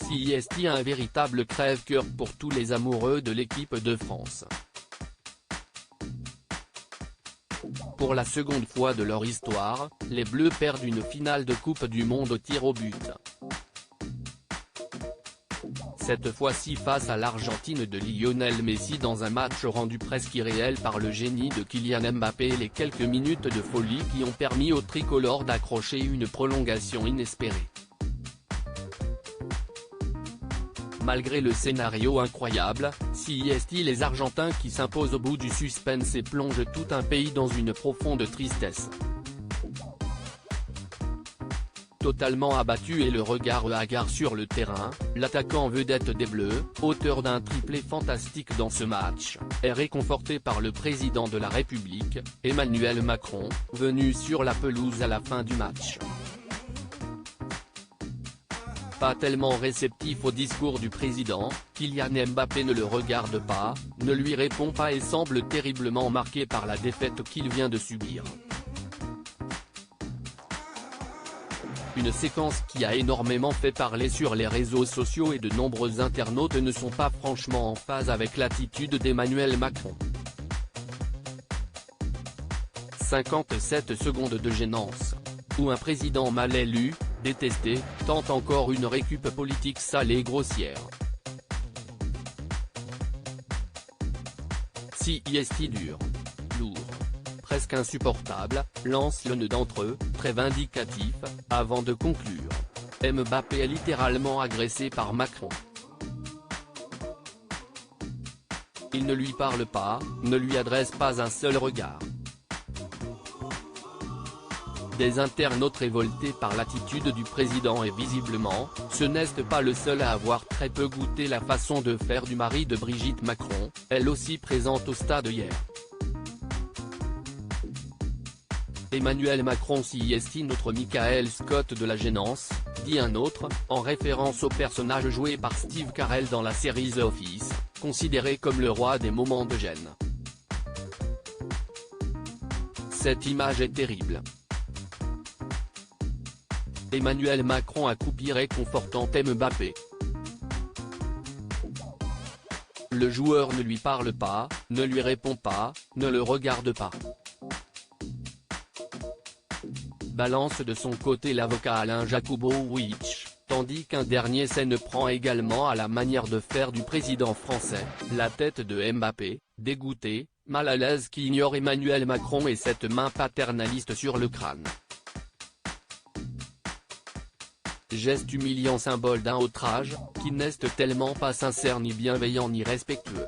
CIST un véritable crève-cœur pour tous les amoureux de l'équipe de France. Pour la seconde fois de leur histoire, les Bleus perdent une finale de Coupe du Monde au tir au but. Cette fois-ci face à l'Argentine de Lionel Messi dans un match rendu presque irréel par le génie de Kylian Mbappé et les quelques minutes de folie qui ont permis au tricolore d'accrocher une prolongation inespérée. Malgré le scénario incroyable, CIST les Argentins qui s'imposent au bout du suspense et plongent tout un pays dans une profonde tristesse. Totalement abattu et le regard hagard sur le terrain, l'attaquant vedette des Bleus, auteur d'un triplé fantastique dans ce match, est réconforté par le président de la République, Emmanuel Macron, venu sur la pelouse à la fin du match. Pas tellement réceptif au discours du président, Kylian Mbappé ne le regarde pas, ne lui répond pas et semble terriblement marqué par la défaite qu'il vient de subir. Une séquence qui a énormément fait parler sur les réseaux sociaux et de nombreux internautes ne sont pas franchement en phase avec l'attitude d'Emmanuel Macron. 57 secondes de gênance. Où un président mal élu, détesté, tente encore une récup politique sale et grossière. CIST dur. Lourd. Presque insupportable, lance l'un d'entre eux, très vindicatif, avant de conclure. Mbappé est littéralement agressé par Macron. Il ne lui parle pas, ne lui adresse pas un seul regard. Des internautes révoltés par l'attitude du président et visiblement, ce n'est pas le seul à avoir très peu goûté la façon de faire du mari de Brigitte Macron, elle aussi présente au stade hier. Emmanuel Macron CIST notre Michael Scott de la gênance, dit un autre, en référence au personnage joué par Steve Carell dans la série The Office, considéré comme le roi des moments de gêne. Cette image est terrible. Emmanuel Macron à coupi réconfortant Mbappé. Le joueur ne lui parle pas, ne lui répond pas, ne le regarde pas. Balance de son côté l'avocat Alain Jakubowicz, tandis qu'un dernier s'en prend également à la manière de faire du président français, la tête de Mbappé, dégoûté, mal à l'aise qui ignore Emmanuel Macron et cette main paternaliste sur le crâne. Geste humiliant symbole d'un outrage, qui n'est tellement pas sincère ni bienveillant ni respectueux.